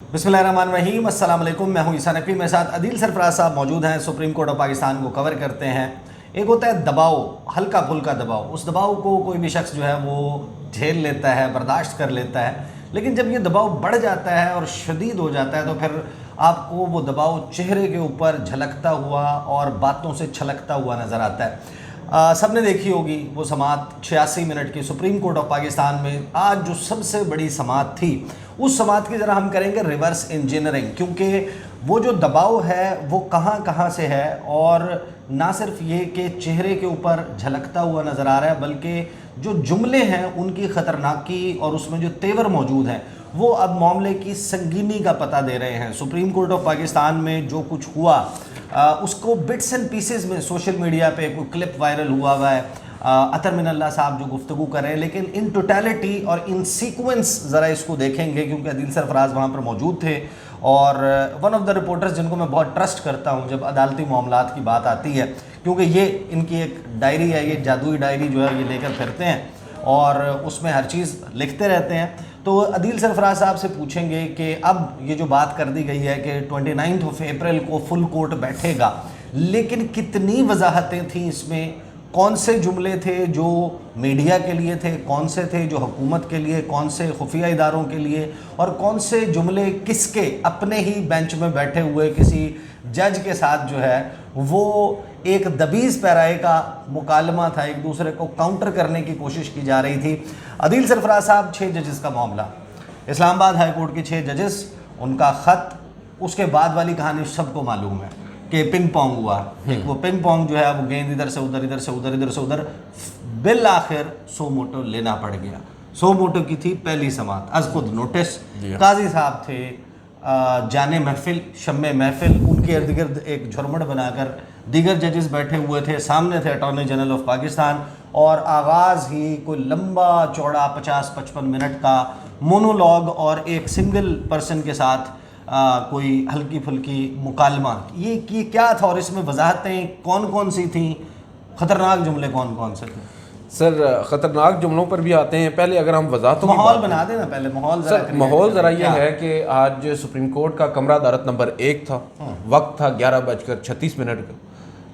बिस्मिल्लाहिर्रहमानिर्रहीम, अस्सलाम वालेकुम। मैं हूं ईसा नकवी, मेरे साथ अदील सरफराज साहब मौजूद हैं। सुप्रीम कोर्ट ऑफ पाकिस्तान को कवर करते हैं। एक होता है दबाव, हल्का फुल्का दबाव। उस दबाव को कोई भी शख्स जो है वो झेल लेता है, बर्दाश्त कर लेता है। लेकिन जब ये दबाव बढ़ जाता है और शदीद हो जाता है तो फिर आपको वो दबाव चेहरे के ऊपर झलकता हुआ और बातों से छलकता हुआ नज़र आता है। सब ने देखी होगी वो समात 86 मिनट की सुप्रीम कोर्ट ऑफ पाकिस्तान में। आज जो सबसे बड़ी समात थी, उस समात की ज़रा हम करेंगे रिवर्स इंजीनियरिंग, क्योंकि वो जो दबाव है वो कहाँ कहाँ से है। और ना सिर्फ ये कि चेहरे के ऊपर झलकता हुआ नज़र आ रहा है, बल्कि जो जुमले हैं उनकी ख़तरनाकी और उसमें जो तेवर मौजूद हैं वो अब मामले की संगीनी का पता दे रहे हैं। सुप्रीम कोर्ट ऑफ पाकिस्तान में जो कुछ हुआ उसको बिट्स एंड पीसेस में सोशल मीडिया पे कोई क्लिप वायरल हुआ है। अतर मिनल्ला साहब जो गुफ्तगू कर रहे हैं, लेकिन इन टोटलिटी और इन सीक्वेंस ज़रा इसको देखेंगे, क्योंकि अदील सरफराज वहाँ पर मौजूद थे। और वन ऑफ द रिपोर्टर्स जिनको मैं बहुत ट्रस्ट करता हूँ जब अदालती मामलात की बात आती है, क्योंकि ये इनकी एक डायरी है, ये जादुई डायरी जो है ये लेकर फिरते हैं और उसमें हर चीज़ लिखते रहते हैं। तो अदील सरफराज साहब से पूछेंगे कि अब ये जो बात कर दी गई है कि 29 अप्रैल को फुल कोर्ट बैठेगा, लेकिन कितनी वजाहतें थी इसमें, कौन से जुमले थे जो मीडिया के लिए थे, कौन से थे जो हुकूमत के लिए, कौन से खुफिया इदारों के लिए, और कौन से जुमले किसके अपने ही बेंच में बैठे हुए किसी जज के साथ जो है वो एक दबीज़ पैराए का मुकालमा था, एक दूसरे को काउंटर करने की कोशिश की जा रही थी। अदील सरफराज साहब, 6 जजेस का मामला, इस्लामाबाद हाई कोर्ट के 6 जजेस, उनका ख़त, उसके बाद वाली कहानी सबको मालूम है कि पिंग पोंग हुआ। वो पिंग पोंग जो है वो गेंद इधर से उधर, इधर से उधर, इधर से उधर, बिल आखिर सो मोटो लेना पड़ गया। सो मोटो की थी पहली समात, अज खुद नोटिस। काजी साहब थे जाने महफिल, शम्मे महफिल, उनके इर्द गिर्द एक झुरमट बनाकर दीगर जजेस बैठे हुए थे। सामने थे अटॉर्नी जनरल ऑफ पाकिस्तान, और आगाज़ ही कोई लंबा चौड़ा 50-55 मिनट का मोनोलॉग और एक सिंगल पर्सन के साथ कोई हल्की फुल्की मुकालमा। ये क्या था और इसमें वजाहतें कौन कौन सी थीं, ख़तरनाक जुमले कौन कौन से थे? सर, ख़तरनाक जुमलों पर भी आते हैं। पहले अगर हम वजाहतों माहौल बना देना, पहले माहौल ज़रा ये है कि आज सुप्रीम कोर्ट का कमरा अदालत नंबर 1 था। वक्त था 11:36 का,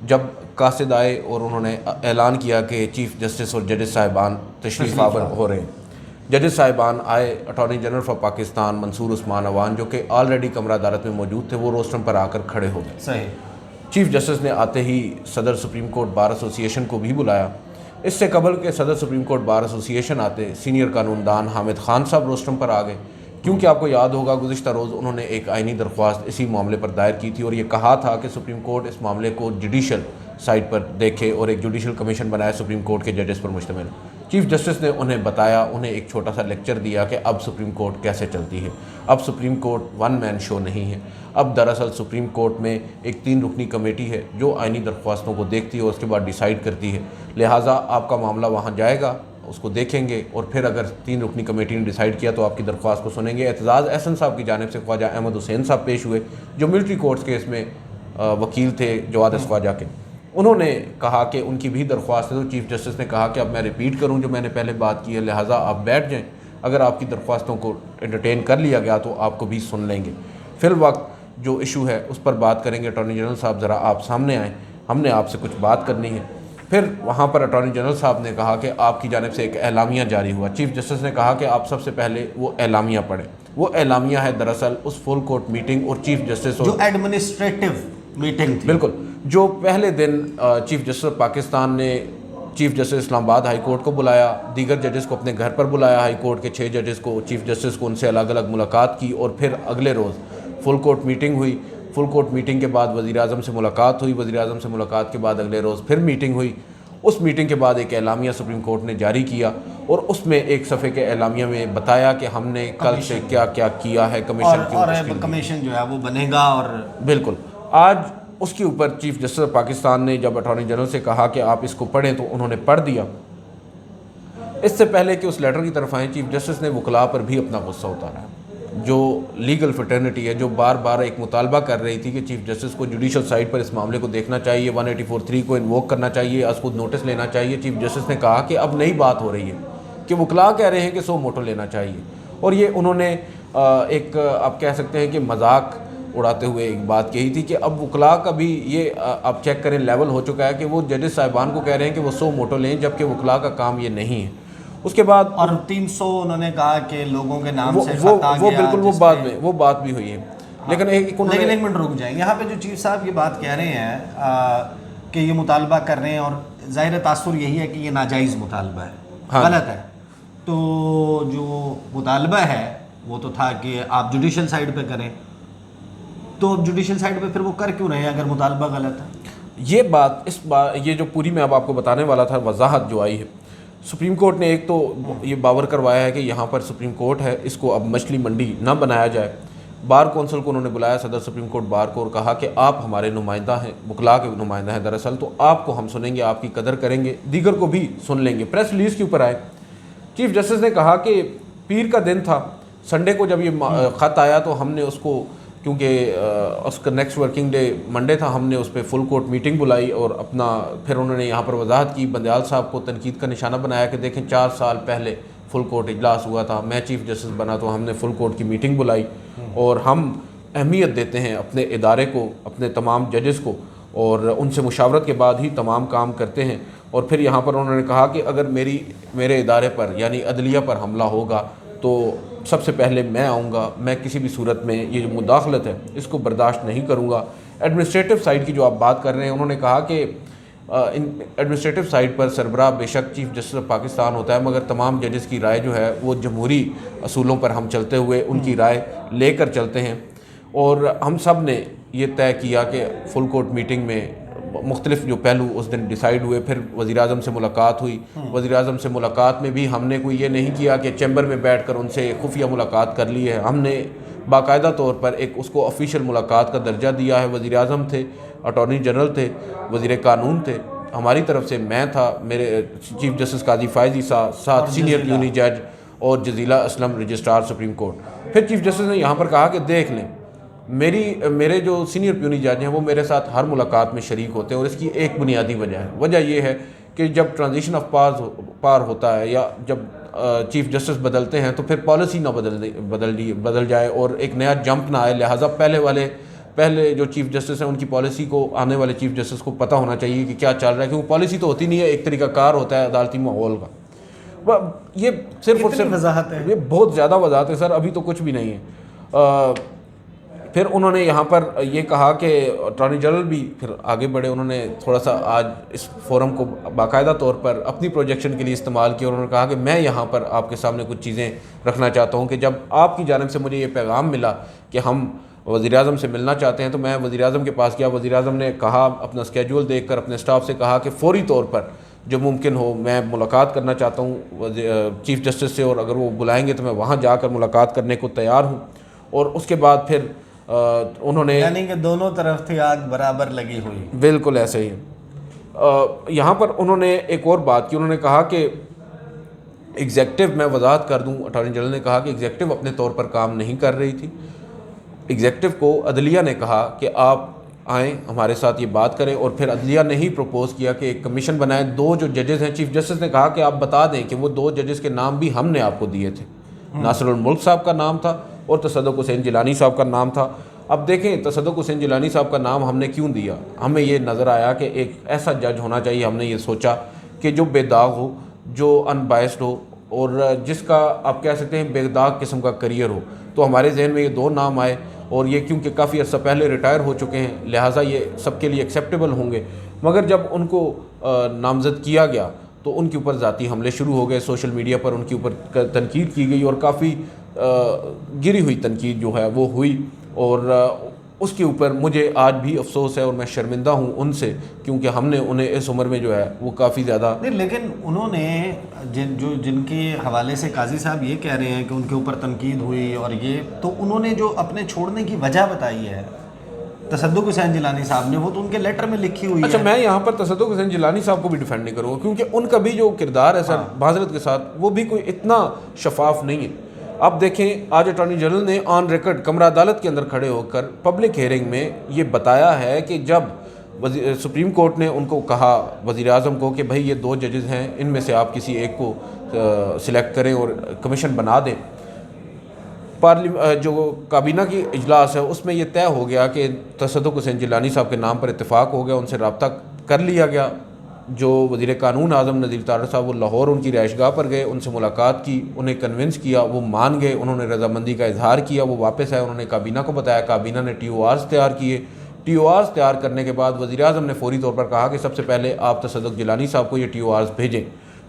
जब कासिद आए और उन्होंने ऐलान किया कि चीफ जस्टिस और जजेस साहिबान तशरीफ़ आवर हो रहे हैं। जजेस साहिबान आए, attorney general of Pakistan Mansoor Usman Awan जो कि ऑलरेडी कमरा अदालत में मौजूद थे, वो रोस्टम पर आकर खड़े हो गए। सही। चीफ जस्टिस ने आते ही सदर सुप्रीम कोर्ट बार एसोसिएशन को भी बुलाया। इससे कबल के सदर सुप्रीम कोर्ट बार एसोसिएशन आते सीनियर कानूनदान हामिद खान साहब रोस्टम पर आ गए, क्योंकि आपको याद होगा गुज़िश्ता रोज़ उन्होंने एक आइनी दरख्वास्त इसी मामले पर दायर की थी और ये कहा था कि सुप्रीम कोर्ट इस मामले को जुडिशल साइड पर देखे और एक जुडिशल कमीशन बनाया सुप्रीम कोर्ट के जजेस पर मुश्तमिल। चीफ जस्टिस ने उन्हें बताया, उन्हें एक छोटा सा लेक्चर दिया कि अब सुप्रीम कोर्ट कैसे चलती है। अब supreme court one man show नहीं है। अब दरअसल सुप्रीम कोर्ट में एक 3 रुकनी कमेटी है जो आइनी दरख्वास्तों को देखती है और उसके बाद डिसाइड करती है। लिहाजा आपका मामला वहाँ जाएगा, उसको देखेंगे और फिर अगर 3 रुकनी कमेटी ने डिसाइड किया तो आपकी दरख्वास्त को सुनेंगे। एतजाज़ एहसन साहब की जानिब से ख्वाजा अहमद हुसैन साहब पेश हुए, जो मिलिट्री कोर्ट्स केस में वकील थे जवाद ख्वाजा के। उन्होंने कहा कि उनकी भी दरख्वास्त है। तो चीफ जस्टिस ने कहा कि अब मैं रिपीट करूं जो मैंने पहले बात की है, लिहाजा आप बैठ जाएं। अगर आपकी दरख्वास्तों को एंटरटेन कर लिया गया तो आपको भी सुन लेंगे। फिर वक्त जो इशू है उस पर बात करेंगे। अटॉर्नी जनरल साहब ज़रा आप सामने आएँ, हमने आपसे कुछ बात करनी है। फिर वहाँ पर अटॉर्नी जनरल साहब ने कहा कि आपकी जानिब से एक एलामिया जारी हुआ। चीफ जस्टिस ने कहा कि आप सबसे पहले वो एलामिया पढ़ें। वो एलामिया है दरअसल उस फुल कोर्ट मीटिंग और चीफ जस्टिस जो एडमिनिस्ट्रेटिव मीटिंग थी, बिल्कुल, जो पहले दिन चीफ जस्टिस पाकिस्तान ने chief justice Islamabad high court को बुलाया, दीगर जजेस को अपने घर पर बुलाया, हाई कोर्ट के 6 जजेस को, चीफ जस्टिस को, उनसे अलग अलग मुलाकात की और फिर अगले रोज़ फुल कोर्ट मीटिंग हुई। फुल कोर्ट मीटिंग के बाद वज़ीर आज़म से मुलाकात हुई। वज़ीर आज़म से मुलाकात के बाद अगले रोज़ फिर मीटिंग हुई। उस मीटिंग के बाद एक एलामिया सुप्रीम कोर्ट ने जारी किया और उसमें एक सफ़े के एलामिया में बताया कि हमने कल से क्या क्या किया है। कमीशन कमीशन जो है वो बनेगा। और बिल्कुल आज उसके ऊपर चीफ जस्टिस पाकिस्तान ने जब अटॉर्नी जनरल से कहा कि आप इसको पढ़ें तो उन्होंने पढ़ दिया। इससे पहले कि उस लेटर की तरफ आए, चीफ जस्टिस ने वकला पर भी अपना गुस्सा उतारा। जो लीगल फ्रेटर्निटी है, जो बार बार एक मुतालबा कर रही थी कि चीफ जस्टिस को जुडिशल साइड पर इस मामले को देखना चाहिए, 184(3) को इन्वोक करना चाहिए, आज खुद नोटिस लेना चाहिए। चीफ जस्टिस ने कहा कि अब नई बात हो रही है कि वकला कह रहे हैं कि सो मोटो लेना चाहिए। और ये उन्होंने एक आप कह सकते हैं कि मजाक उड़ाते हुए एक बात कही थी कि अब वकला का भी ये आप चेक करें लेवल हो चुका है कि वो जजेस साहिबान को कह रहे हैं कि वो 100 मोटो लें, जबकि वकला का काम ये नहीं है। उसके बाद और 300 उन्होंने कहा कि लोगों के नाम से वो खत आ वो गया, बिल्कुल वो बात भी हुई है। लेकिन लेकिन एक मिनट रुक जाएंगे यहाँ पे। जो चीफ साहब ये बात कह रहे हैं कि ये मुतालबा कर रहे हैं, और ज़ाहिर तासुर यही है कि ये नाजायज़ मुतालबा है, हाँ, गलत है। तो जो मुतालबा है वो तो था कि आप जुडिशल साइड पे करें, तो अब जुडिशल साइड पे फिर वो कर क्यों रहे हैं अगर मुतालबा गलत है? ये जो पूरी मैं अब आपको बताने वाला था वजाहत जो आई है, सुप्रीम कोर्ट ने एक तो ये बावर करवाया है कि यहाँ पर सुप्रीम कोर्ट है, इसको अब मछली मंडी ना बनाया जाए। बार कौंसिल को उन्होंने बुलाया, सदर सुप्रीम कोर्ट बार को, और कहा कि आप हमारे नुमाइंदा हैं, वकला के नुमाइंदा हैं दरअसल, तो आपको हम सुनेंगे, आपकी कदर करेंगे, दीगर को भी सुन लेंगे। प्रेस रिलीज़ के ऊपर आए, चीफ जस्टिस ने कहा कि पीर का दिन था, संडे को जब ये ख़त आया तो हमने उसको, क्योंकि उसका नेक्स्ट वर्किंग डे मंडे था, हमने उस पर फुल कोर्ट मीटिंग बुलाई और अपना फिर उन्होंने यहाँ पर वजाहत की, बंदयाल साहब को तनकीद का निशाना बनाया कि देखें 4 साल पहले फुल कोर्ट इजलास हुआ था, मैं चीफ जस्टिस बना तो हमने फुल कोर्ट की मीटिंग बुलाई और हम अहमियत देते हैं अपने इदारे को, अपने तमाम जजेस को, और उनसे मुशावरत के बाद ही तमाम काम करते हैं। और फिर यहाँ पर उन्होंने कहा कि अगर मेरे इदारे पर यानी अदलिया पर हमला होगा तो सबसे पहले मैं आऊँगा, मैं किसी भी सूरत में ये जो मुदाखलत है इसको बर्दाश्त नहीं करूँगा। एडमिनिस्ट्रेटिव साइड की जो आप बात कर रहे हैं, उन्होंने कहा कि इन एडमिनिस्ट्रेटिव साइड पर सरबराह बेशक चीफ जस्टिस ऑफ पाकिस्तान होता है, मगर तमाम जजेस की राय जो है वो जमहूरी असूलों पर हम चलते हुए उनकी राय लेकर चलते हैं। और हम सब ने ये तय किया कि फुल कोर्ट मीटिंग में मुख्तलिफ जो पहलू उस दिन डिसाइड हुए। फिर वज़ीर-ए-आज़म से मुलाकात हुई, वज़ीर-ए-आज़म से मुलाकात में भी हमने कोई ये नहीं किया कि चैम्बर में बैठ कर उनसे खुफिया मुलाकात कर ली है, हमने बाकायदा तौर पर एक उसको ऑफिशियल मुलाकात का दर्जा दिया है। वज़ीर-ए-आज़म थे, अटॉर्नी जनरल थे, वज़ीर कानून थे, हमारी तरफ से मैं था, मेरे चीफ जस्टिस काजी फ़ायज़ी साथ सीनियर प्यूनी जज और जज़ीला असलम रजिस्ट्रार सुप्रीम कोर्ट। फिर चीफ जस्टिस ने यहाँ पर कहा कि देख लें, मेरे जो सीनियर प्यूनी जज हैं वो मेरे साथ हर मुलाकात में शरीक होते हैं, और इसकी एक बुनियादी वजह है। वजह यह है कि जब ट्रांजिशन ऑफ पार होता है या जब चीफ जस्टिस बदलते हैं तो फिर पॉलिसी ना बदल जाए और एक नया जंप ना आए। लिहाजा पहले जो चीफ जस्टिस हैं उनकी पॉलिसी को आने वाले चीफ जस्टिस को पता होना चाहिए कि क्या चल रहा है, क्योंकि पॉलिसी तो होती नहीं है, एक तरीक़ाकार होता है अदालती माहौल का। ये सिर्फ और सिर्फ वजाहत है, ये बहुत ज़्यादा वजाहत है सर, अभी तो कुछ भी नहीं है। फिर उन्होंने यहाँ पर ये कहा कि अटॉर्नी जनरल भी फिर आगे बढ़े, उन्होंने थोड़ा सा आज इस फोरम को बाकायदा तौर पर अपनी प्रोजेक्शन के लिए इस्तेमाल किया। उन्होंने कहा कि मैं यहाँ पर आपके सामने कुछ चीज़ें रखना चाहता हूँ कि जब आपकी जानिब से मुझे ये पैगाम मिला कि हम वज़ीर-ए-आज़म से मिलना चाहते हैं तो मैं वज़ीर-ए-आज़म के पास गया। वज़ीर-ए-आज़म ने कहा, अपना स्केड्यूल देखकर अपने स्टाफ से कहा कि फ़ौरी तौर पर जो मुमकिन हो मैं मुलाकात करना चाहता हूँ चीफ जस्टिस से, और अगर वो बुलाएंगे तो मैं वहाँ जाकर मुलाकात करने को तैयार हूँ। और उसके बाद फिर उन्होंने, यानी कि दोनों तरफ थी आग बराबर लगी हुई। बिल्कुल ऐसे ही यहाँ पर उन्होंने एक और बात की, उन्होंने कहा कि एग्जेक्टिव, मैं वजाहत कर दूँ, अटॉर्नी जनरल ने कहा कि एग्जेक्टिव अपने तौर पर काम नहीं कर रही थी। एग्जेक्टिव को अदलिया ने कहा कि आप आएँ हमारे साथ ये बात करें, और फिर अदलिया ने ही प्रपोज़ किया कि एक कमीशन बनाए। 2 जो जजेस हैं, चीफ जस्टिस ने कहा कि आप बता दें कि वो 2 जजेस के नाम भी हमने आपको दिए थे, नासिरुल मुल्क साहब का नाम था और तसद्दुक़ हुसैन जिलानी साहब का नाम था। अब देखें, तसद्दुक़ हुसैन जिलानी साहब का नाम हमने क्यों दिया, हमें ये नज़र आया कि एक ऐसा जज होना चाहिए, हमने ये सोचा कि जो बेदाग हो, जो अनबायस्ड हो, और जिसका आप कह सकते हैं बेदाग किस्म का करियर हो। तो हमारे जहन में ये 2 नाम आए, और ये क्योंकि काफ़ी अर्सा पहले रिटायर हो चुके हैं, लिहाजा ये सबके लिए एक्सेप्टेबल होंगे। मगर जब उनको नामज़द किया गया तो उनके ऊपर ज़ाती हमले शुरू हो गए, सोशल मीडिया पर उनके ऊपर तनकीद की गई, और काफ़ी गिरी हुई तनकीद जो है वो हुई। और उसके ऊपर मुझे आज भी अफसोस है और मैं शर्मिंदा हूँ उनसे, क्योंकि हमने उन्हें इस उम्र में जो है वो काफ़ी ज़्यादा नहीं, लेकिन उन्होंने जिनके हवाले से काजी साहब ये कह रहे हैं कि उनके ऊपर तनकीद हुई, और ये तो उन्होंने जो अपने छोड़ने की वजह बताई है तसद्दुक़ हुसैन जिलानी साहब ने, वो तो उनके लेटर में लिखी हुई अच्छा, है। मैं यहाँ पर तसद्दुक़ हुसैन जिलानी साहब को भी डिफेंड नहीं करूँगा, क्योंकि उनका भी जो किरदार है सर माज़रत के साथ, वो भी कोई इतना शफाफ नहीं है। अब देखें, आज अटॉर्नी जनरल ने ऑन रिकॉर्ड कमरा अदालत के अंदर खड़े होकर पब्लिक हियरिंग में ये बताया है कि जब सुप्रीम कोर्ट ने उनको कहा, वज़ीर-ए-आज़म को, कि भाई ये 2 जजेस हैं, इनमें से आप किसी एक को सिलेक्ट करें और कमीशन बना दें, जो काबीना की इजलास है उसमें यह तय हो गया कि तसद्दुक़ हुसैन जिलानी साहब के नाम पर इत्तेफाक हो गया, उनसे रब्ता कर लिया गया। जो वज़ीर कानून आज़म नज़ीर तारड़ साहब वो लाहौर उनकी रिहाइशगाह पर गए, उनसे मुलाकात की, उन्हें कन्विंस किया, वो मान गए, उन्होंने रजामंदी का इजहार किया, वो वापस आए, उन्होंने काबीना को बताया, काबीना ने TORs तैयार किए। TORs तैयार करने के बाद वज़ीर आज़म ने फौरी तौर पर कहा कि सबसे पहले आप तसद्दुक़ जिलानी साहब को ये TORs भेजें।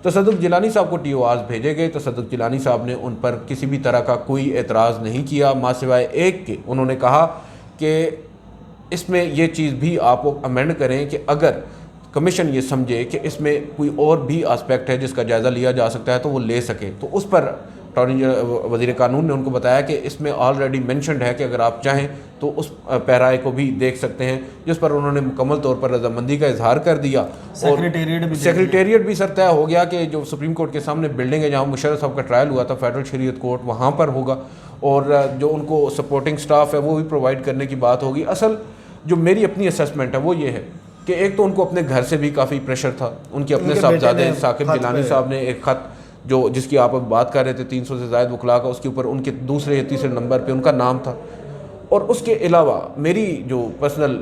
तसद्दुक़ जिलानी साहब को TORs भेजे गए। तसद्दुक़ जिलानी साहब ने उन पर किसी भी तरह का कोई एतराज़ नहीं किया, माँ सिवाय एक के। उन्होंने कहा कि इसमें यह चीज़ भी आप अमेंड करें कि अगर कमीशन ये समझे कि इसमें कोई और भी आस्पेक्ट है जिसका जायज़ा लिया जा सकता है तो वो ले सके। तो उस पर वज़ीर कानून ने उनको बताया कि इसमें ऑलरेडी मेंशन्ड है कि अगर आप चाहें तो उस पैराए को भी देख सकते हैं, जिस पर उन्होंने मुकम्मल तौर पर रजामंदी का इजहार कर दिया। और सेक्रेटेरिएट भी सर तय हो गया कि जो सुप्रीम कोर्ट के सामने बिल्डिंग है जहाँ मुशर्रफ साहब का ट्रायल हुआ था, फेडरल शरीयत कोर्ट, वहाँ पर होगा। और जो उनको सपोर्टिंग स्टाफ है वो भी प्रोवाइड करने की बात होगी। असल जो मेरी अपनी असेसमेंट है वो ये है कि एक तो उनको अपने घर से भी काफ़ी प्रेशर था। उनके अपने साहबजादे साकिब जिलानी साहब ने एक ख़त जो जिसकी आप अब बात कर रहे थे 300 से ज़ायद वकला का, उसके ऊपर उनके दूसरे या तीसरे नंबर पे उनका नाम था। और उसके अलावा मेरी जो पर्सनल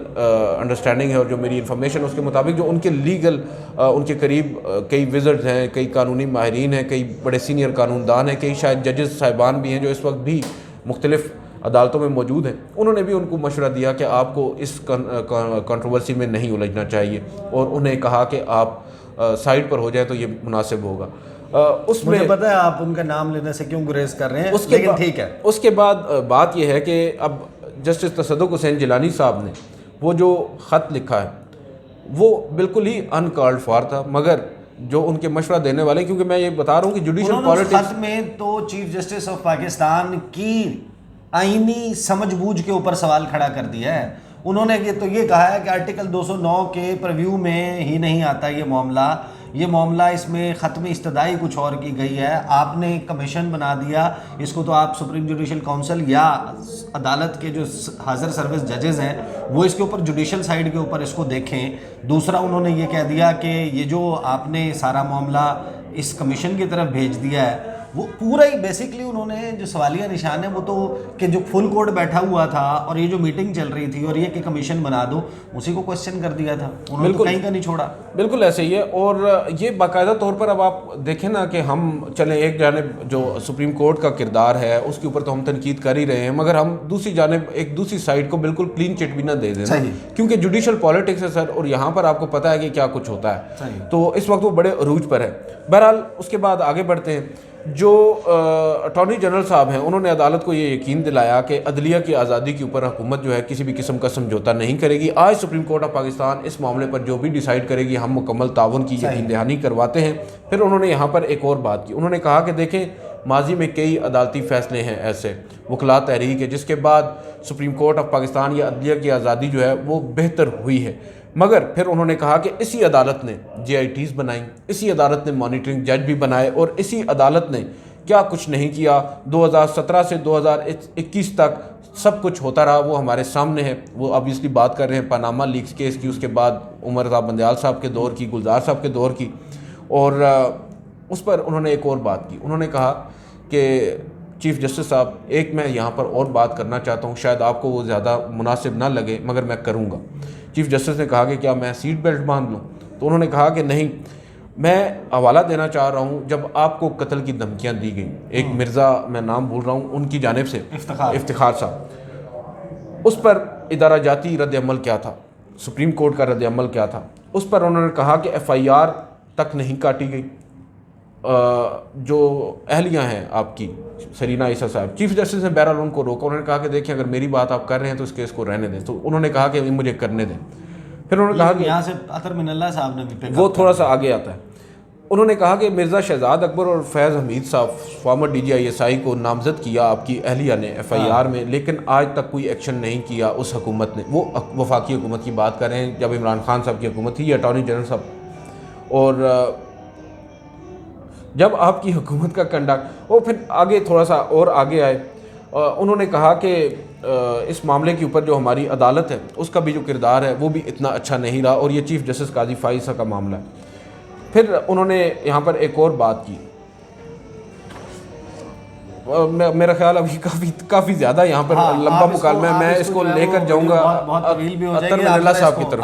अंडरस्टैंडिंग है और जो मेरी इन्फॉर्मेशन है उसके मुताबिक जो उनके लीगल उनके करीब कई विज़र्ड्स हैं, कई कानूनी माहिरीन हैं, कई बड़े सीनियर कानूनदान हैं, कई शायद जजेस साहिबान भी हैं जो इस वक्त भी मुख्तलिफ़ अदालतों में मौजूद हैं। उन्होंने भी उनको मशवरा दिया कि आपको इस कंट्रोवर्सी में नहीं उलझना चाहिए और उन्हें कहा कि आप साइड पर हो जाए तो ये मुनासिब होगा। उसमें मुझे पता है आप उनका नाम लेने से क्यों गुरेज कर रहे हैं, लेकिन ठीक है। उसके बाद बात यह है कि अब जस्टिस तसद्दुक़ हुसैन जिलानी साहब ने वो जो ख़त लिखा है वो बिल्कुल ही अनकॉल्ड फॉर था, मगर जो उनके मशवरा देने वाले, क्योंकि मैं ये बता रहा हूँ कि जुडिशल पॉलिटिक्स में तो चीफ जस्टिस ऑफ पाकिस्तान की आईनी समझबूझ के ऊपर सवाल खड़ा कर दिया है। उन्होंने ये कहा है कि आर्टिकल 209 के प्रीव्यू में ही नहीं आता ये मामला इसमें ख़त्म इस्तदाई कुछ और की गई है। आपने कमीशन बना दिया, इसको तो आप सुप्रीम जुडिशल काउंसिल या अदालत के जो हाजिर सर्विस जजेस हैं वो इसके ऊपर जुडिशल साइड के ऊपर इसको देखें। दूसरा उन्होंने ये कह दिया कि ये जो आपने सारा मामला इस कमीशन की तरफ भेज दिया है वो पूरा ही बेसिकली उन्होंने जो सवालिया निशान है वो तो कि जो फुल कोर्ट बैठा हुआ था और ये जो मीटिंग चल रही थी और ये कि कमीशन बना दो, उसी को क्वेश्चन कर दिया था उन्होंने, तो कहीं का नहीं छोड़ा। बिल्कुल ऐसे ही है। और ये बाकायदा तौर पर अब आप देखें ना कि हम चलें एक जानिब जो सुप्रीम कोर्ट का किरदार है उसके ऊपर तो हम तनकीद कर ही रहे हैं, मगर हम दूसरी जानिब एक दूसरी साइड को बिल्कुल क्लीन चिट भी ना दे देना, क्योंकि जुडिशल पॉलिटिक्स है सर और यहाँ पर आपको पता है कि क्या कुछ होता है। तो इस वक्त वो बड़े अरूज पर है। बहरहाल उसके बाद आगे बढ़ते हैं। जो अटॉर्नी जनरल साहब हैं उन्होंने अदालत को ये यकीन दिलाया कि अदलिया की आज़ादी के ऊपर हुकूमत जो है किसी भी किस्म का समझौता नहीं करेगी। आज सुप्रीम कोर्ट ऑफ पाकिस्तान इस मामले पर जो भी डिसाइड करेगी हम मुकम्मल ताउन की यकीन दहानी करवाते हैं। फिर उन्होंने यहाँ पर एक और बात की, उन्होंने कहा कि देखें माजी में कई अदालती फ़ैसले हैं ऐसे वकला तहरीक है जिसके बाद सुप्रीम कोर्ट ऑफ पाकिस्तान या अदलिया की आज़ादी जो है वो बेहतर हुई है, मगर फिर उन्होंने कहा कि इसी अदालत ने JITs बनाई, इसी अदालत ने मॉनिटरिंग जज भी बनाए और इसी अदालत ने क्या कुछ नहीं किया। 2017 से 2021 तक सब कुछ होता रहा, वो हमारे सामने है। वो ऑब्वियसली बात कर रहे हैं पनामा लीक्स केस की, उसके बाद उमर साहब बंदयाल साहब के दौर की, गुलजार साहब के दौर की। और उस पर उन्होंने एक और बात की, उन्होंने कहा कि चीफ़ जस्टिस साहब एक मैं यहाँ पर और बात करना चाहता हूँ, शायद आपको वो ज़्यादा मुनासिब ना लगे मगर मैं करूँगा। चीफ जस्टिस ने कहा कि क्या मैं सीट बेल्ट बांध लूँ, तो उन्होंने कहा कि नहीं, मैं हवाला देना चाह रहा हूँ जब आपको कत्ल की धमकियाँ दी गई, एक मिर्ज़ा, मैं नाम भूल रहा हूँ, उनकी जानिब से इफ्तिखार साहब, उस पर इदारा जाती रद्द अमल क्या था, सुप्रीम कोर्ट का रद्द अमल क्या था, उस पर उन्होंने कहा कि FIR तक नहीं काटी गई। जो अहलियाँ हैं आपकी सरीना ईसा साहब, चीफ जस्टिस ने बहरहाल उनको रोका। उन्होंने कहा कि देखिए अगर मेरी बात आप कर रहे हैं तो इस केस को रहने दें, तो उन्होंने कहा कि मुझे करने दें। फिर उन्होंने कहा कि यहाँ से अतर मिनल्ला साहब ने भी वो थोड़ा सा आगे आता है। उन्होंने कहा कि मिर्ज़ा शहजाद अकबर और फैज़ हमीद साहब फॉर्मर DGISI को नामजद किया आपकी अहलिया ने FIR में, लेकिन आज तक कोई एक्शन नहीं किया उस हुकूमत ने। वो वफाकी हुकूमत की बात कर रहे हैं जब इमरान खान साहब की हुकूमत थी, ये अटॉर्नी जनरल साहब। और जब आपकी हुकूमत का कंडक्ट, वो फिर आगे थोड़ा सा और आगे आए, उन्होंने कहा कि इस मामले के ऊपर जो हमारी अदालत है उसका भी जो किरदार है वो भी इतना अच्छा नहीं रहा और ये चीफ़ जस्टिस काजी फाइसा का मामला है। फिर उन्होंने यहाँ पर एक और बात की, मेरा ख्याल अभी काफ़ी ज़्यादा यहाँ पर लंबा मुकालमा है। मैं इसको लेकर जाऊँगा अतर मिनल्ला साहब की तरफ।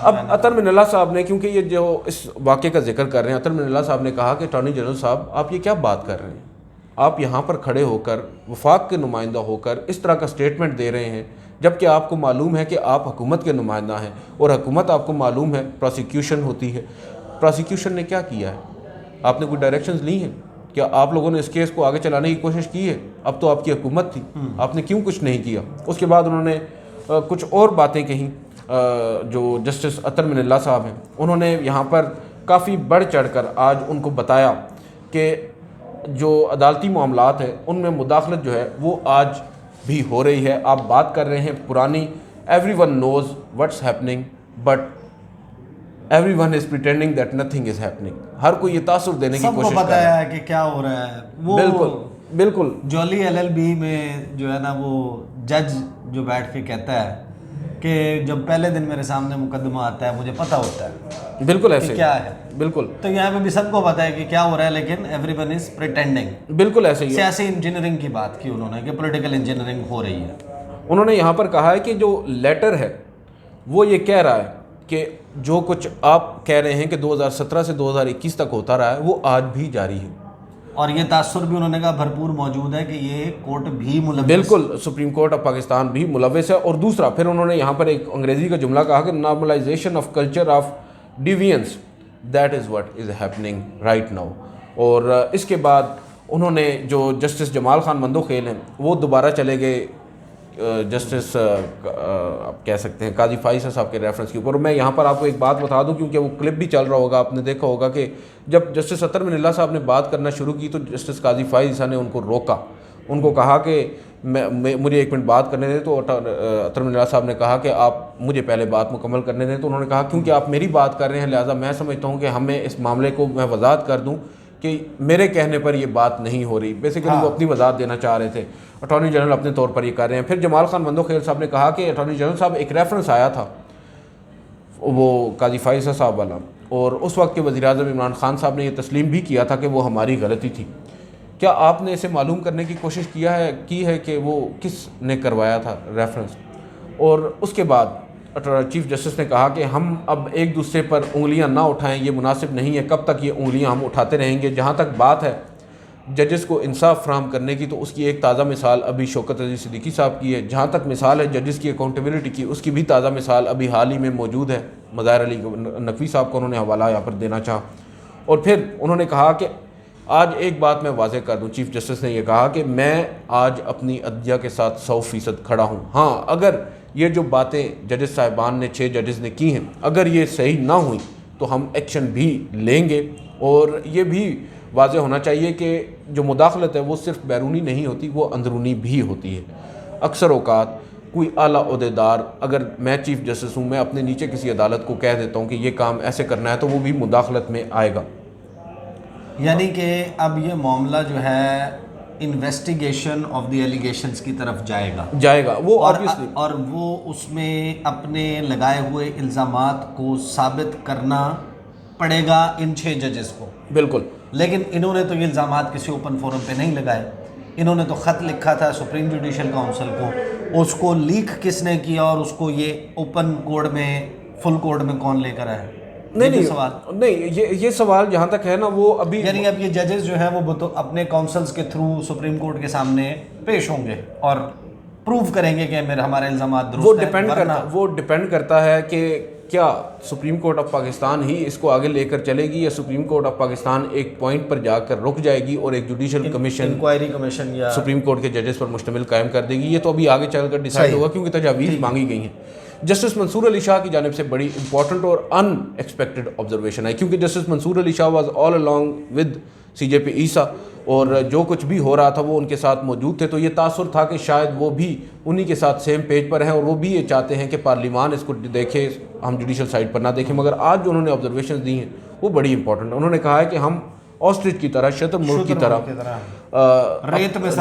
अब अतर मिनल्ला साहब ने, क्योंकि ये जो इस वाक़े का जिक्र कर रहे हैं, अतर मिनल्ला साहब ने कहा कि अटॉर्नी जनरल साहब आप ये क्या बात कर रहे हैं, आप यहाँ पर खड़े होकर वफाक के नुमाइंदा होकर इस तरह का स्टेटमेंट दे रहे हैं, जबकि आपको मालूम है कि आप हुकूमत के नुमाइंदा हैं और हुकूमत आपको मालूम है प्रोसिक्यूशन होती है। प्रोसिक्यूशन ने क्या किया है? आपने कोई डायरेक्शंस ली हैं? क्या आप लोगों ने इस केस को आगे चलाने की कोशिश की है? अब तो आपकी हुकूमत थी, आपने क्यों कुछ नहीं किया? उसके बाद उन्होंने कुछ और बातें कहीं। जो जस्टिस अतर मिनल्ला साहब हैं, उन्होंने यहाँ पर काफ़ी बढ़ चढ़ कर आज उनको बताया कि जो अदालती मामलात हैं उनमें मुदाखलत जो है वो आज भी हो रही है। आप बात कर रहे हैं पुरानी, everyone knows what's happening but everyone is pretending that nothing is happening। हर कोई ये तासुर देने की कोशिश कर रहा है कि क्या हो रहा है। वो बिल्कुल जॉली एलएलबी में जो है ना, वो जज जो बैठ के कहता है कि जब पहले दिन मेरे सामने मुकदमा आता है मुझे पता होता है बिल्कुल ऐसे क्या है। बिल्कुल, तो यहाँ पे भी सबको पता है कि क्या हो रहा है, लेकिन एवरीवन इज प्रिटेंडिंग। बिल्कुल ऐसे ही। सियासी इंजीनियरिंग की बात की उन्होंने कि पॉलिटिकल इंजीनियरिंग हो रही है। उन्होंने यहाँ पर कहा है कि जो लेटर है वो ये कह रहा है कि जो कुछ आप कह रहे हैं कि 2017 से 2021 तक होता रहा है वो आज भी जारी है। और ये तासुर भी उन्होंने कहा भरपूर मौजूद है कि ये कोर्ट भी मुलव्वस, बिल्कुल सुप्रीम कोर्ट ऑफ पाकिस्तान भी मुलव्वस है। और दूसरा फिर उन्होंने यहाँ पर एक अंग्रेजी का जुमला कहा कि normalisation of culture of deviance that is what is happening right now. और इसके बाद उन्होंने जो जस्टिस जमाल खान मंदोखेल हैं वो दोबारा चले गए जस्टिस आप कह सकते हैं काजी फाइसा साहब के रेफरेंस के ऊपर। मैं यहाँ पर आपको एक बात बता दूं, क्योंकि वो क्लिप भी चल रहा होगा, आपने देखा होगा कि जब जस्टिस अतर मिनल्ला साहब ने बात करना शुरू की तो जस्टिस काजी फाइसा ने उनको रोका, उनको कहा कि मुझे एक मिनट बात करने दें। तो अतर मिनल्ला साहब ने कहा कि आप मुझे पहले बात मुकम्मल करने दें। तो उन्होंने कहा क्योंकि आप मेरी बात कर रहे हैं लिहाजा मैं समझता हूँ कि हमें इस मामले को मैं वजाहत कर दूँ कि मेरे कहने पर ये बात नहीं हो रही। बेसिकली वो अपनी वजाहत देना चाह रहे थे, अटॉर्नी जनरल अपने तौर पर ये कर रहे हैं। फिर जमाल खान मंदोखेल साहब ने कहा कि अटॉर्नी जनरल साहब एक रेफरेंस आया था वो काजी फाइसा साहब वाला, और उस वक्त के वज़ीर-ए-आज़म इमरान खान साहब ने ये तस्लीम भी किया था कि वो हमारी गलती थी। क्या आपने इसे मालूम करने की कोशिश की है कि वो किस ने करवाया था रेफरेंस? और उसके बाद चीफ जस्टिस ने कहा कि हम अब एक दूसरे पर उंगलियां ना उठाएं, ये मुनासिब नहीं है। कब तक ये उंगलियां हम उठाते रहेंगे? जहाँ तक बात है जजेस को इंसाफ फराहम करने की, तो उसकी एक ताज़ा मिसाल अभी शौकत अजीज़ सिद्दीकी साहब की है। जहाँ तक मिसाल है जजेस की अकाउंटेबिलिटी की, उसकी भी ताज़ा मिसाल अभी हाल ही में मौजूद है। मज़ाहिर अली नकवी साहब को उन्होंने हवाला यहाँ पर देना चाहा। और फिर उन्होंने कहा कि आज एक बात मैं वाज़ेह कर दूँ, चीफ जस्टिस ने यह कहा कि मैं आज अपनी अदलिया के साथ 100% खड़ा हूँ। हाँ, अगर ये जो बातें जजेस साहिबान ने 6 जजेस ने की हैं, अगर ये सही ना हुई तो हम एक्शन भी लेंगे। और ये भी वाज़ेह होना चाहिए कि जो मुदाखलत है वो सिर्फ बैरूनी नहीं होती, वो अंदरूनी भी होती है। अक्सर औकात कोई आला ओहदेदार, अगर मैं चीफ जस्टिस हूँ, मैं अपने नीचे किसी अदालत को कह देता हूँ कि ये काम ऐसे करना है, तो वो भी मुदाखलत में आएगा। यानी कि अब ये मामला जो है इन्वेस्टिगेशन ऑफ द एलिगेशंस की तरफ जाएगा वो, और वो उसमें अपने लगाए हुए इल्ज़ामात को साबित करना पड़ेगा इन 6 जजेस को। बिल्कुल। लेकिन इन्होंने तो ये इल्ज़ामात किसी ओपन फोरम पे नहीं लगाए, इन्होंने तो ख़त लिखा था सुप्रीम जुडिशल काउंसिल को, उसको लीक किसने किया और उसको ये ओपन कोर्ट में, फुल कोर्ट में कौन लेकर आया? नहीं सवाल नहीं, ये सवाल जहाँ तक है ना वो अभी, यानी अब ये जजेस जो हैं वो तो अपने काउंसिल्स के थ्रू सुप्रीम कोर्ट के सामने पेश होंगे और प्रूव करेंगे कि मेरे हमारे इल्ज़ामात दुरुस्त हैं। वो डिपेंड करता है कि क्या सुप्रीम कोर्ट ऑफ पाकिस्तान ही इसको आगे लेकर चलेगी या सुप्रीम कोर्ट ऑफ पाकिस्तान एक पॉइंट पर जाकर रुक जाएगी और एक जुडिशल कमीशन, इंक्वायरी कमीशन या सुप्रीम कोर्ट के जजेस पर मुश्तमिल कायम कर देगी। ये तो अभी आगे चलकर डिसाइड होगा, क्योंकि तजावीज़ मांगी गई हैं। जस्टिस मंसूर अली शाह की जानिब से बड़ी इंपॉर्टेंट और अनएक्सपेक्टेड ऑब्जर्वेशन है, क्योंकि justice Mansoor Ali Shah was all along with CJP Isa, और जो कुछ भी हो रहा था वो उनके साथ मौजूद थे। तो ये तासुर था कि शायद वो भी उन्हीं के साथ सेम पेज पर हैं और वो भी ये चाहते हैं कि पार्लिमान इसको देखे, हम जुडिशल साइड पर ना देखें। मगर आज जो उन्होंने ऑब्जर्वेशन दी हैं वो बड़ी इंपॉर्टेंट है। उन्होंने कहा है कि हम ऑस्ट्रिच की तरह, शतुरमुर्ग की तरह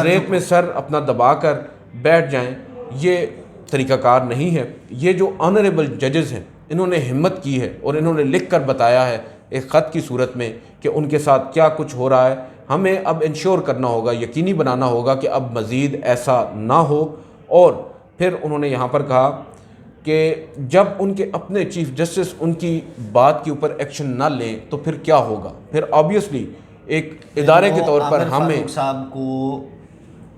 रेत में सर अपना दबा कर बैठ जाएं, ये तरीक़ाकार नहीं है। ये जो ऑनरेबल जजेस हैं इन्होंने हिम्मत की है और इन्होंने लिख कर बताया है एक ख़त की सूरत में कि उनके साथ क्या कुछ हो रहा है। हमें अब इंश्योर करना होगा, यकीनी बनाना होगा कि अब मज़ीद ऐसा ना हो। और फिर उन्होंने यहाँ पर कहा कि जब उनके अपने चीफ जस्टिस उनकी बात के ऊपर एक्शन ना लें तो फिर क्या होगा, फिर ऑब्वियसली एक इदारे के तौर पर हमें साहब को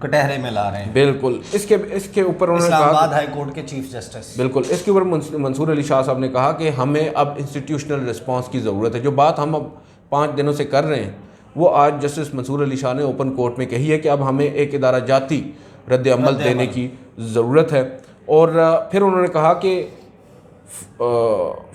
कटहरे में ला रहे हैं। बिल्कुल इसके ऊपर उन्होंने कहा, इस्लामाबाद हाई कोर्ट के चीफ जस्टिस, बिल्कुल इसके ऊपर मंसूर अली शाह साहब ने कहा कि हमें अब इंस्टीट्यूशनल रिस्पांस की ज़रूरत है। जो बात हम अब 5 दिनों से कर रहे हैं वो आज जस्टिस मंसूर अली शाह ने ओपन कोर्ट में कही है कि अब हमें एक इदारा जाती रद्द अमल देने की ज़रूरत है। और फिर उन्होंने कहा कि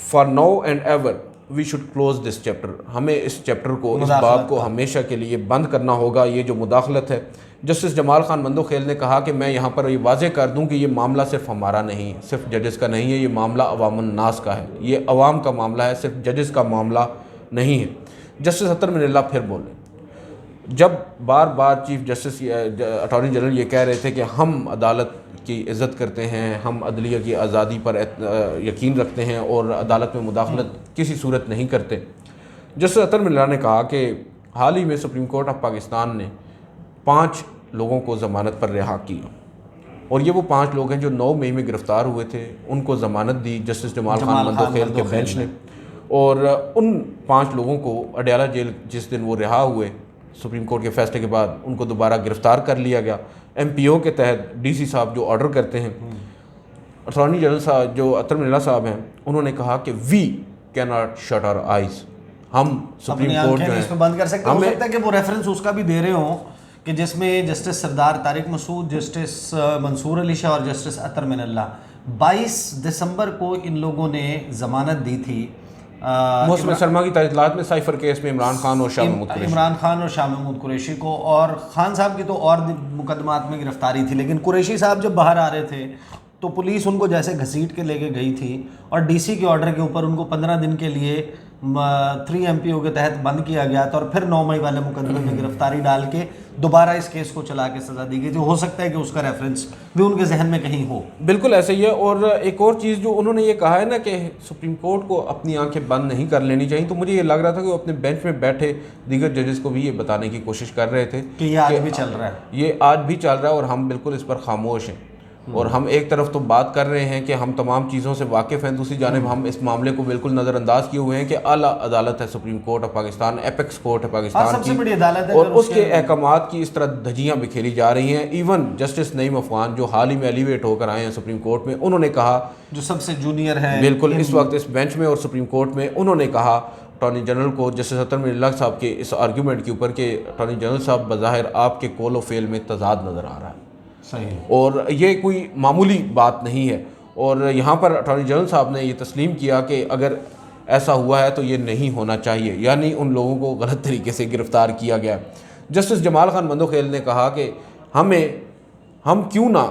for now and ever we should close this chapter, हमें इस चैप्टर को, इस बाब को हमेशा के लिए बंद करना होगा, ये जो मुदाखलत है। जस्टिस जमाल खान मंदोखेल ने कहा कि मैं यहाँ पर ये वाज़े कर दूँ कि ये मामला सिर्फ हमारा नहीं है, सिर्फ जजेस का नहीं है, ये मामला अवामुन नास का है, ये अवाम का मामला है, सिर्फ जजेस का मामला नहीं है। जस्टिस अतर मिनल्ला फिर बोले, जब बार बार चीफ जस्टिस अटॉर्नी जनरल ये कह रहे थे कि हम अदालत की इज़्ज़त करते हैं, हम अदलिया की आज़ादी पर यकीन रखते हैं और अदालत में मुदाखलत किसी सूरत नहीं करते, जस्टिस अतर मिनल्ला ने कहा कि हाल ही में सुप्रीम कोर्ट ऑफ पाकिस्तान ने 5 लोगों को ज़मानत पर रिहा किया और ये वो 5 लोग हैं जो 9 मई में गिरफ़्तार हुए थे, उनको ज़मानत दी जस्टिस जमाल खान मंदोखेल के बेंच ने। और उन 5 लोगों को अडयाला जेल जिस दिन वो रिहा हुए सुप्रीम कोर्ट के फैसले के बाद, उनको दोबारा गिरफ़्तार कर लिया गया। MPO के तहत DC साहब जो ऑर्डर करते हैं, अटॉर्नी जनरल साहब जो अतर मिनल्ला साहब हैं, उन्होंने कहा कि we can not shut our eyes, हम सुप्रीम कोर्ट जो है बंद कर सकते हैं। हो सकता है कि वो रेफरेंस उसका भी दे रहे हों कि जिसमें जस्टिस सरदार तारिक मसूद, जस्टिस मंसूर अली शाह और जस्टिस अतर मिनल्ला 22 दिसंबर को इन लोगों ने ज़मानत दी थी मौसम सरमा की तजलात में साइफर केस में इमरान खान और शाह महमूद कुरैशी को, और खान साहब की तो और मुकदमात में गिरफ्तारी थी। लेकिन कुरैशी साहब जब बाहर आ रहे थे तो पुलिस उनको जैसे घसीट के लेके गई थी और DC के ऑर्डर के ऊपर उनको 15 दिन के लिए 3 MPO के तहत बंद किया गया था और फिर 9 मई वाले मुकदमे में गिरफ्तारी डाल के दोबारा इस केस को चला के सज़ा दी गई। जो हो सकता है कि उसका रेफरेंस भी उनके जहन में कहीं हो। बिल्कुल ऐसे ही है। और एक और चीज़ जो उन्होंने ये कहा है ना कि सुप्रीम कोर्ट को अपनी आंखें बंद नहीं कर लेनी चाहिए, तो मुझे ये लग रहा था कि वो अपने बेंच में बैठे दीगर जजेस को भी ये बताने की कोशिश कर रहे थे कि ये आज भी चल रहा है, ये आज भी चल रहा है और हम बिल्कुल इस पर खामोश हैं। और हम एक तरफ तो बात कर रहे हैं कि हम तमाम चीज़ों से वाकिफ़ हैं, दूसरी जानिब हम इस मामले को बिल्कुल नज़रअंदाज किए हुए हैं कि आला अदालत है supreme court of Pakistan, apex court है पाकिस्तान सबसे बड़ी अदालत है, और उसके अहकामात की इस तरह धज्जियाँ बिखेरी जा रही हैं। इवन जस्टिस नईम अफगान जो हाल ही में एलिवेट होकर आए हैं सुप्रीम कोर्ट में, उन्होंने कहा, जो सबसे जूनियर है बिल्कुल इस वक्त इस बेंच में और सुप्रीम कोर्ट में, उन्होंने कहा अटॉर्नी जनरल को जस्टिस अतर मिनल्ला साहब के इस आर्ग्यूमेंट के ऊपर कि अटॉर्नी जनरल साहब बज़ाहिर आपके कॉल ऑफ फेल में तजाद नज़र आ रहा है। सही। और ये कोई मामूली बात नहीं है। और यहाँ पर अटॉर्नी जनरल साहब ने ये तस्लीम किया कि अगर ऐसा हुआ है तो ये नहीं होना चाहिए, यानी उन लोगों को गलत तरीके से गिरफ़्तार किया गया। जस्टिस जमाल खान मंदोखेल ने कहा कि हम क्यों ना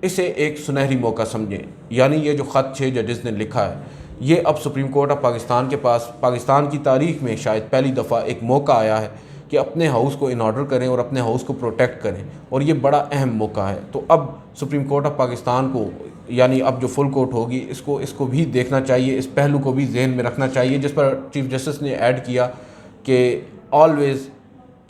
इसे एक सुनहरी मौका समझें, यानी ये जो ख़त 6 जजेस ने लिखा है, ये अब सुप्रीम कोर्ट ऑफ पाकिस्तान के पास पाकिस्तान की तारीख़ में शायद पहली दफ़ा एक मौका आया है कि अपने हाउस को इन ऑर्डर करें और अपने हाउस को प्रोटेक्ट करें, और ये बड़ा अहम मौका है। तो अब सुप्रीम कोर्ट ऑफ पाकिस्तान को, यानी अब जो फुल कोर्ट होगी, इसको भी देखना चाहिए, इस पहलू को भी जहन में रखना चाहिए, जिस पर चीफ जस्टिस ने ऐड किया कि always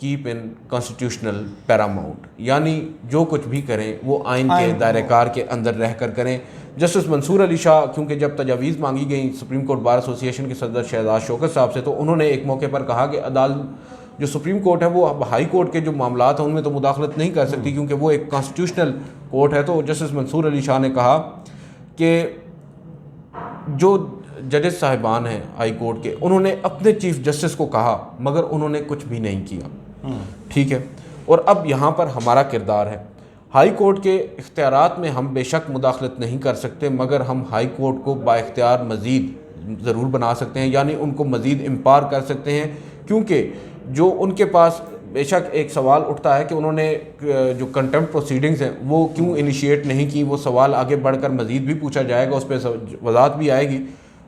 keep in constitutional Paramount, यानी जो कुछ भी करें वो आइन के दायरेकार के अंदर रह कर करें। जस्टिस मंसूर अली शाह, क्योंकि जब तजावीज़ मांगी गई सुप्रीम कोर्ट बार एसोसिएशन के सदर शहजाद शौकत साहब से, तो उन्होंने एक मौके पर कहा कि अदालत जो सुप्रीम कोर्ट है वो अब हाई कोर्ट के जो मामलात हैं उनमें तो मुदाखलत नहीं कर सकती क्योंकि वो एक कॉन्स्टिट्यूशनल कोर्ट है। तो जस्टिस मंसूर अली शाह ने कहा कि जो जजेस साहिबान हैं हाई कोर्ट के, उन्होंने अपने चीफ जस्टिस को कहा मगर उन्होंने कुछ भी नहीं किया। ठीक है, और अब यहाँ पर हमारा किरदार है। हाई कोर्ट के इख्तियारात में हम बेशक मुदाखलत नहीं कर सकते, मगर हम हाई कोर्ट को बाइख्तियार मज़ीद ज़रूर बना सकते हैं, यानी उनको मज़ीद इम्पावर कर सकते हैं, क्योंकि जो उनके पास बेशक एक सवाल उठता है कि उन्होंने जो कंटेम्प्ट प्रोसीडिंग्स हैं वो क्यों इनिशिएट नहीं की, वो सवाल आगे बढ़कर मज़ीद भी पूछा जाएगा, उस पर वजाहत भी आएगी,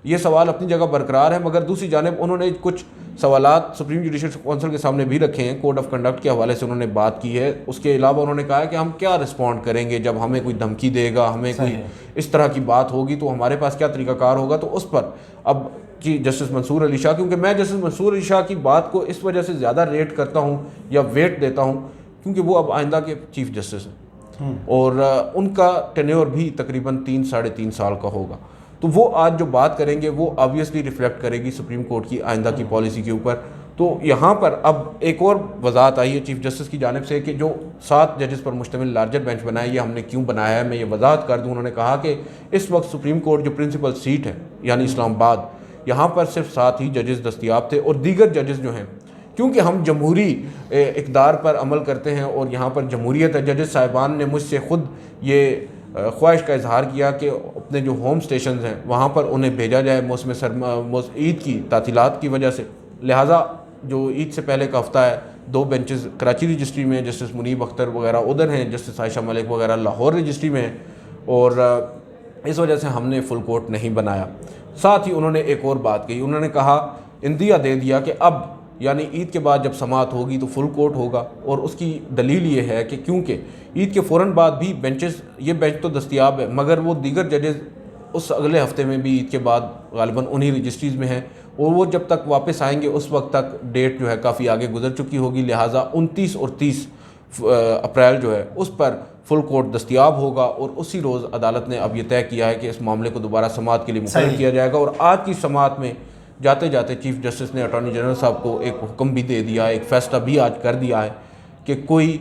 ये सवाल अपनी जगह बरकरार है। मगर दूसरी जानिब उन्होंने कुछ सवालात सुप्रीम जुडिशल कौंसिल के सामने भी रखे हैं, कोड ऑफ कंडक्ट के हवाले से उन्होंने बात की है। उसके अलावा उन्होंने कहा है कि हम क्या रिस्पॉन्ड करेंगे जब हमें कोई धमकी देगा, हमें कोई इस तरह की बात होगी तो हमारे पास क्या तरीक़ाकार होगा। तो उस पर अब जस्टिस मंसूर अली शाह, क्योंकि मैं जस्टिस मंसूर अली शाह की बात को इस वजह से ज़्यादा रेट करता हूँ या वेट देता हूँ क्योंकि वो अब आइंदा के चीफ जस्टिस हैं और उनका टेन्योर भी तकरीबन 3-3.5 साल का होगा। तो वो आज जो बात करेंगे वो ऑब्वियसली रिफ्लेक्ट करेगी सुप्रीम कोर्ट की आइंदा की पॉलिसी के ऊपर। तो यहाँ पर अब एक और वजाहत आई है चीफ जस्टिस की जानिब से कि जो 7 जजेस पर मुश्तमिल लार्जर बेंच बनाया, ये हमने क्यों बनाया है, मैं ये वजाहत कर दूँ। उन्होंने कहा कि इस वक्त सुप्रीम कोर्ट जो प्रिंसिपल सीट है यानी इस्लामाबाद, यहाँ पर सिर्फ 7 ही जजेस दस्तियाब थे और दीगर जजेस जो हैं, क्योंकि हम जमहूरी इक़दार पर अमल करते हैं और यहाँ पर जमहूरियत है, जजेस साहिबान ने मुझसे ख़ुद ये ख्वाहिश का इजहार किया कि अपने जो होम स्टेशन हैं वहाँ पर उन्हें भेजा जाए मौसम ईद की तातीलात की वजह से। लिहाजा जो ईद से पहले का हफ़्ता है 2 बेंचेस कराची रजिस्ट्री में, जस्टिस मुनीब अख्तर वगैरह उधर हैं, जस्टिस आयशा मलिक वगैरह लाहौर रजिस्ट्री में हैं और इस वजह से हमने फुल कोर्ट नहीं बनाया। साथ ही उन्होंने एक और बात कही, उन्होंने कहा इंदिया दे दिया कि अब यानी ईद के बाद जब समाअत होगी तो फुल कोर्ट होगा और उसकी दलील ये है कि क्योंकि ईद के फ़ौरन बाद भी ये बेंच तो दस्तियाब है मगर वो दीगर जजेस उस अगले हफ्ते में भी ईद के बाद गालिबन उन्हीं रजिस्ट्रीज़ में हैं और वो जब तक वापस आएंगे उस वक्त तक डेट जो है काफ़ी आगे गुजर चुकी होगी। लिहाजा 29 और 30 अप्रैल जो है उस पर फुल कोर्ट दस्तियाब होगा और उसी रोज़ अदालत ने अब ये तय किया है कि इस मामले को दोबारा समाअत के लिए मुकर्रर किया जाएगा। और आज की समाअत में जाते जाते चीफ जस्टिस ने अटॉर्नी जनरल साहब को एक हुक्म भी दे दिया, एक फ़ैसला भी आज कर दिया है कि कोई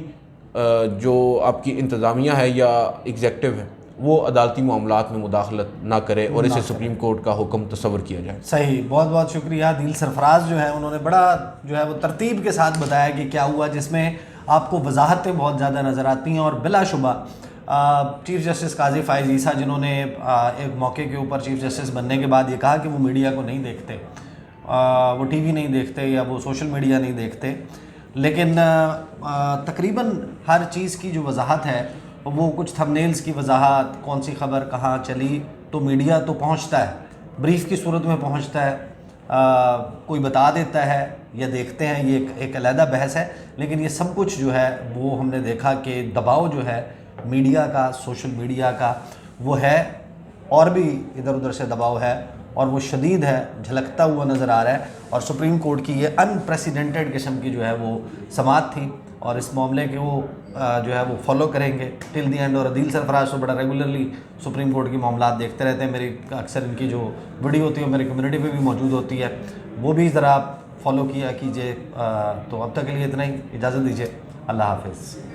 जो आपकी इंतज़ामिया है या एग्जेक्टिव है वो अदालती मामलात में मुदाखलत ना करे और इसे सुप्रीम कोर्ट का हुक्म तस्वर किया जाए। सही, बहुत बहुत शुक्रिया। दिल सरफराज जो है उन्होंने बड़ा जो है वो तरतीब के साथ बताया कि क्या हुआ, जिसमें आपको वजाहतें बहुत ज़्यादा नज़र आती हैं और बिलाशुबा चीफ़ जस्टिस काजी फ़ाइज़ ईसा जिन्होंने एक मौके के ऊपर चीफ़ जस्टिस बनने के बाद ये कहा कि वो मीडिया को नहीं देखते, वो टीवी नहीं देखते या वो सोशल मीडिया नहीं देखते, लेकिन तकरीबन हर चीज़ की जो वजाहत है वो कुछ थंबनेल्स की वजाहत, कौन सी खबर कहाँ चली, तो मीडिया तो पहुँचता है, ब्रीफ की सूरत में पहुँचता है, कोई बता देता है या देखते हैं, ये एक अलहदा बहस है। लेकिन ये सब कुछ जो है वो हमने देखा कि दबाव जो है मीडिया का, सोशल मीडिया का वो है और भी इधर उधर से दबाव है और वो शदीद है, झलकता हुआ नज़र आ रहा है। और सुप्रीम कोर्ट की ये अनप्रेसिडेंटेड किस्म की जो है वो समाअत थी और इस मामले के वो जो है वो फॉलो करेंगे टिल दी एंड। और अदील सरफराज तो बड़ा रेगुलरली सुप्रीम कोर्ट की मामलात देखते रहते हैं, मेरी अक्सर इनकी जो वीडियो होती है मेरी कम्युनिटी पे भी मौजूद होती है, वो भी ज़रा फॉलो किया कीजिए। तो अब तक के लिए इतना ही, इजाज़त दीजिए, अल्लाह हाफिज़।